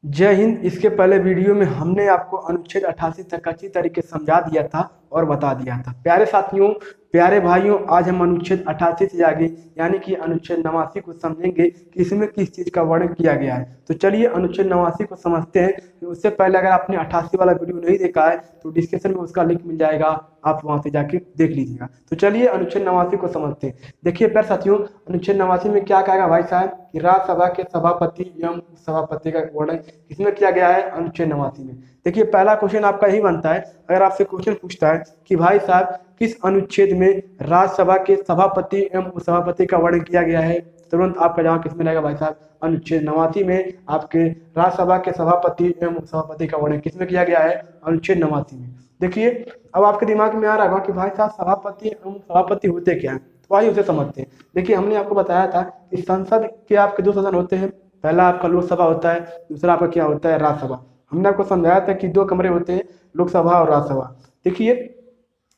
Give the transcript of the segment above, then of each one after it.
जय हिंद। इसके पहले वीडियो में हमने आपको अनुच्छेद 88 तक अच्छी तरीके से समझा दिया था और बता दिया था। प्यारे साथियों, प्यारे भाइयों, आज हम अनुच्छेद 88 से आगे यानी कि अनुच्छेद 89 को समझेंगे कि इसमें किस चीज़ का वर्णन किया गया है। तो चलिए अनुच्छेद 89 को समझते हैं। उससे पहले अगर आपने 88 वाला वीडियो नहीं देखा है तो डिस्क्रिप्शन में उसका लिंक मिल जाएगा, आप वहाँ से जाके देख लीजिएगा। तो चलिए अनुच्छेद 89 को समझते हैं। देखिए प्यारे साथियों, अनुच्छेद 89 में क्या कहेगा भाई साहब कि राज्यसभा के सभापति एवं सभापति का वर्णन किसमें किया गया है, अनुच्छेद 89 में। देखिए पहला क्वेश्चन आपका यही बनता है, अगर आपसे क्वेश्चन पूछता है कि भाई साहब किस अनुच्छेद में राज्यसभा के सभापति एवं सभापति का वर्णन किया गया है, तुरंत आपका जवाब किसमें रहेगा भाई साहब, अनुच्छेद 89 में आपके राज्यसभा के सभापति एवं सभापति का वर्णन किसमें किया गया है, अनुच्छेद 89 में। देखिए अब आपके दिमाग में आ रहा होगा कि भाई साहब सभापति एवं सभापति होते क्या हैं, तो आइए उसे समझते हैं। देखिए हमने आपको बताया था कि संसद के आपके दो सदन होते हैं, पहला आपका लोकसभा होता है, दूसरा आपका क्या होता है, राज्यसभा। हमने आपको समझाया था कि दो कमरे होते हैं, लोकसभा और राज्यसभा। देखिए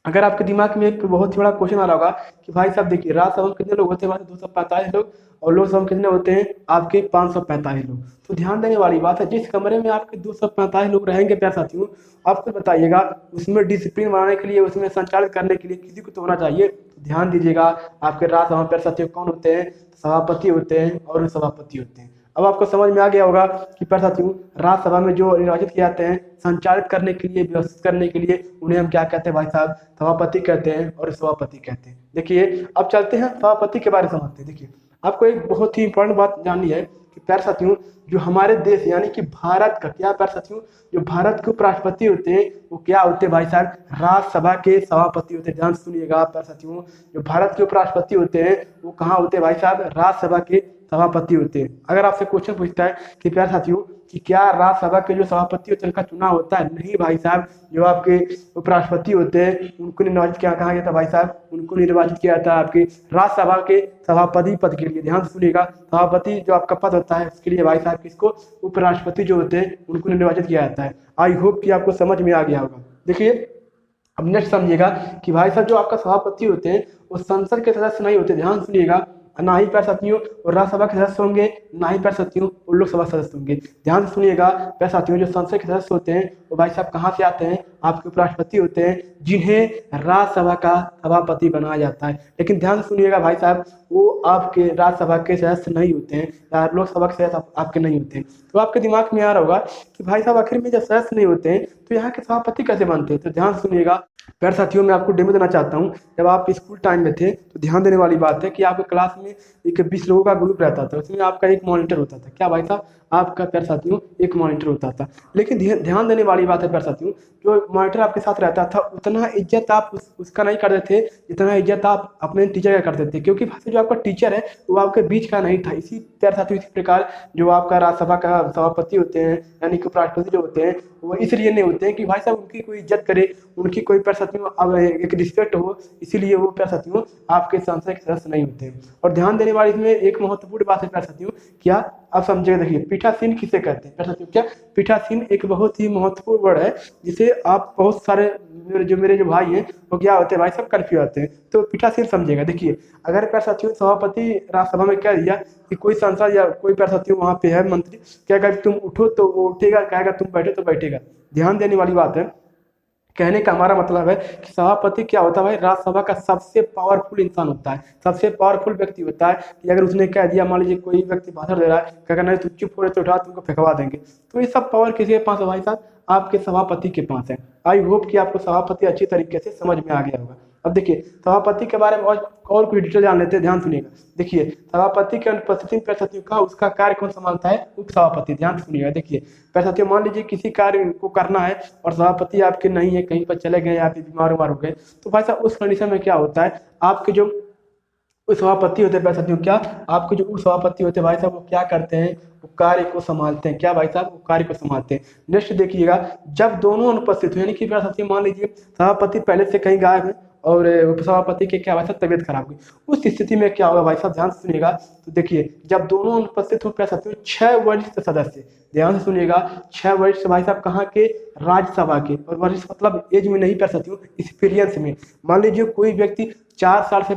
अगर आपके दिमाग में एक बहुत ही बड़ा क्वेश्चन आ रहा होगा कि भाई साहब देखिए राज्यसभा में कितने लोग होते हैं, 245 लोग, और लोकसभा में कितने होते हैं आपके 545 लोग। तो ध्यान देने वाली बात है, जिस कमरे में आपके 245 लोग रहेंगे प्यारे साथियों, आपको बताइएगा उसमें डिसिप्लिन बनाने के लिए, उसमें संचालित करने के लिए किसी को तो होना चाहिए। तो ध्यान दीजिएगा आपके राज्यसभा में प्यारे साथियों कौन होते हैं, सभापति होते हैं और सभापति होते हैं। अब आपको समझ में आ गया होगा कि प्यारे साथियों राज्यसभा में जो निर्वाचित किए जाते हैं संचालित करने के लिए, व्यवस्थित करने के लिए, उन्हें हम क्या कहते हैं भाई साहब, सभापति कहते हैं और सभापति कहते हैं। देखिए अब चलते हैं सभापति के बारे में समझते हैं। देखिए आपको एक बहुत ही इंपॉर्टेंट बात जाननी है कि प्यारे साथियों जो हमारे देश यानी कि भारत का क्या प्यारे साथियों, जो भारत के उपराष्ट्रपति होते हैं वो क्या होते हैं भाई साहब, राज्यसभा के सभापति होते हैं। ध्यान सुनिएगा प्यारे साथियों, जो भारत के उपराष्ट्रपति होते हैं वो कहाँ होते हैं भाई साहब, राज्यसभा के सभापति होते हैं। अगर आपसे क्वेश्चन पूछता है कि प्यारे साथियों कि क्या राज्यसभा के जो सभापति होते हैं उनका चुनाव होता है, नहीं भाई साहब, जो आपके उपराष्ट्रपति होते हैं उनको निर्वाचित क्या कहा गया था भाई साहब, उनको निर्वाचित किया जाता है आपके राज्यसभा के सभापति पद के लिए। ध्यान से सुनिएगा, सभापति जो आपका पद होता है उसके लिए भाई साहब किसको, उपराष्ट्रपति जो होते हैं उनको निर्वाचित किया जाता है। आई होप कि आपको समझ में आ गया होगा। देखिए अब नेक्स्ट समझिएगा कि भाई साहब जो आपका सभापति होते हैं वो संसद के सदस्य नहीं होते। ध्यान सुनिएगा, ना ही प्यारे साथियों और राज्यसभा के सदस्य होंगे, ना ही प्यारे साथियों और लोकसभा सदस्य होंगे। ध्यान से सुनिएगा प्यारे साथियों, जो संसद के सदस्य होते हैं वो भाई साहब कहाँ से आते हैं, आपके उपराष्ट्रपति होते हैं जिन्हें राज्यसभा का सभापति बनाया जाता है। लेकिन ध्यान से सुनिएगा भाई साहब, वो आपके राज्यसभा के सदस्य नहीं होते हैं या लोकसभा के सदस्य आपके नहीं होते हैं। तो आपके दिमाग में आ रहा होगा कि भाई साहब आखिर में जब सदस्य नहीं होते हैं तो यहाँ के सभापति कैसे बनते हैं। तो ध्यान सुनिएगा प्यारे साथियों, मैं आपको डेमो देना चाहता हूँ। जब आप स्कूल टाइम में थे तो ध्यान देने वाली बात है कि आपके क्लास में एक 20 लोगों का ग्रुप रहता था, उसमें आपका एक मॉनिटर होता था। क्या भाई साहब, आपका प्यारे साथियों एक मॉनिटर होता था। लेकिन ध्यान देने वाली बात है प्यारे साथियों, जो मॉनिटर आपके साथ रहता था उतना इज्जत आप उसका नहीं करते थे जितना इज्जत आप अपने टीचर का करते थे, क्योंकि भाई साहब जो आपका टीचर है वो आपके बीच का नहीं था। इसी प्यारे साथियों इसी प्रकार जो आपका राज्यसभा का सभापति होते हैं यानी कि उपराष्ट्रपति जो होते हैं वो इसलिए नहीं होते हैं कि भाई साहब उनकी कोई इज्जत करे, उनकी कोई प्यारे साथियों अब एक रिस्पेक्ट हो, इसीलिए वो प्यारे साथियों आपके संसद के सदस्य नहीं होते हैं। और ध्यान देने वाली इसमें एक महत्वपूर्ण बात है प्यारे साथियों, क्या आप समझेगा। देखिए पीठासीन किसे कहते हैं प्यारे साथियों, क्या पीठासीन एक बहुत ही महत्वपूर्ण वर्ड है जिसे आप बहुत सारे मेरे जो भाई हैं वो क्या होते हैं भाई साहब, कर्फ्यू आते हैं। तो पीठासीन समझेगा। देखिए अगर प्यारे साथियों सभापति राज्यसभा में कह दिया कि कोई सांसद या कोई प्यारे साथियों वहाँ पे है मंत्री, क्या कहेगा तुम उठो तो वो उठेगा, कहेगा तुम बैठो तो बैठेगा। ध्यान देने वाली बात है, कहने का हमारा मतलब है कि सभापति क्या होता है भाई, राज्यसभा का सबसे पावरफुल इंसान होता है, सबसे पावरफुल व्यक्ति होता है कि अगर उसने कह दिया, मान लीजिए कोई व्यक्ति भाषण दे रहा है, कहेगा नहीं तुम चुप हो रहे तो उठा तुमको फेंकवा देंगे। तो ये सब पावर किसी के पास है भाई साहब, आपके सभापति के पास है। आई होप कि आपको सभापति अच्छी तरीके से समझ में आ गया होगा। अब देखिए सभापति के बारे में और कुछ डिटेल जान लेते हैं। ध्यान सुनिएगा, देखिए सभापति के अनुपस्थिति में प्यारे साथियों का उसका कार्य कौन संभालता है, उप सभापति। ध्यान सुनिएगा, देखिए प्यारे साथियों मान लीजिए किसी कार्य को करना है और सभापति आपके नहीं है, कहीं पर चले गए, आप बीमार उमार हो गए, तो भाई साहब उस कंडीशन में क्या होता है, आपके जो सभापति होते हैं प्यारे साथियों, क्या आपके जो उप सभापति होते हैं भाई साहब वो क्या करते हैं, वो कार्य को संभालते हैं। क्या भाई साहब, वो कार्य को संभालते हैं। नेक्स्ट देखिएगा, जब दोनों अनुपस्थित हो यानी कि प्यारे साथियों मान लीजिए सभापति पहले से कहीं गायब है और उपसभापति की क्या भाई साहब तबियत खराब हुई, उस स्थिति में क्या होगा भाई साहब, ध्यान से सुनिएगा। तो देखिए जब दोनों अनुपस्थित हो प्यारे साथियों 6 वरिष्ठ सदस्य, ध्यान से सुनिएगा, 6 वरिष्ठ भाई साहब कहाँ के, राज्यसभा के। और वरिष्ठ मतलब एज में नहीं प्यारे साथियों, एक्सपीरियंस में। मान लीजिए कोई व्यक्ति 4 बार से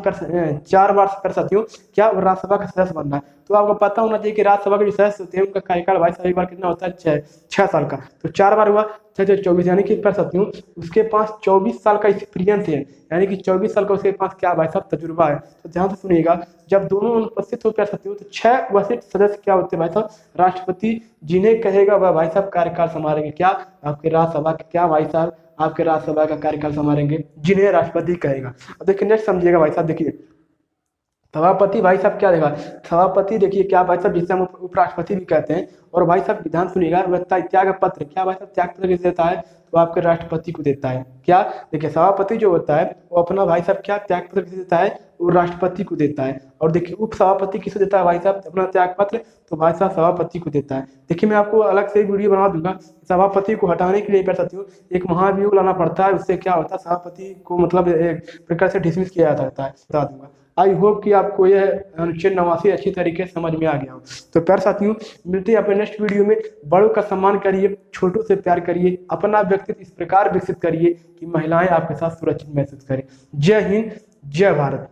कर साथियों क्या राज्यसभा का सदस्य बनना है। तो आपको पता होना चाहिए कि राज्यसभा के जो सदस्य होते हैं उनका कार्यकाल भाई साहब एक बार कितना होता है, 6 साल का। तो 4 बार हुआ 6 यानी कि कर साथियों उसके पास 24 साल का एक्सपीरियंस है, यानी कि 24 साल का उसके पास क्या भाई साहब तजुर्बा है। तो ध्यान से सुनिएगा, जब दोनों अनुपस्थित हो कर साथियों तो 6 वरिष्ठ सदस्य क्या होते हैं भाई साहब, राष्ट्रपति, जिन्हें कहेगा वह भाई साहब कार्यकाल संभालेंगे, क्या आपके राज्यसभा के, क्या भाई साहब आपके राज्यसभा का कार्यकाल संभालेंगे, जिन्हें राष्ट्रपति कहेगा। अब देखिए नेक्स्ट समझिएगा भाई साहब, देखिए सभापति भाई साहब क्या देगा, सभापति देखिए क्या भाई साहब जिसे हम उपराष्ट्रपति भी कहते हैं। और भाई साहब ध्यान सुनिएगा, वह त्याग पत्र, क्या भाई साहब त्याग पत्र किसे देता है, तो आपके राष्ट्रपति को देता है। क्या देखिए सभापति जो होता है वो अपना भाई साहब क्या त्याग पत्र किसे देता है, वो राष्ट्रपति को देता है। और देखिए उप सभापति किसे देता है भाई साहब अपना त्याग पत्र, तो भाई साहब सभापति को देता है। देखिए मैं आपको अलग से वीडियो बना दूंगा, सभापति को हटाने के लिए कर सकती हूँ एक महाभियोग लाना पड़ता है, उससे क्या होता है सभापति को मतलब एक प्रकार से डिसमिस किया जाता है, बता दूंगा। आई होप कि आपको यह अनुच्छेद 89 अच्छी तरीके से समझ में आ गया हो। तो प्यारे साथियों मिलते हैं अपने नेक्स्ट वीडियो में। बड़ों का सम्मान करिए, छोटों से प्यार करिए, अपना व्यक्तित्व इस प्रकार विकसित करिए कि महिलाएं आपके साथ सुरक्षित महसूस करें। जय हिंद, जय भारत।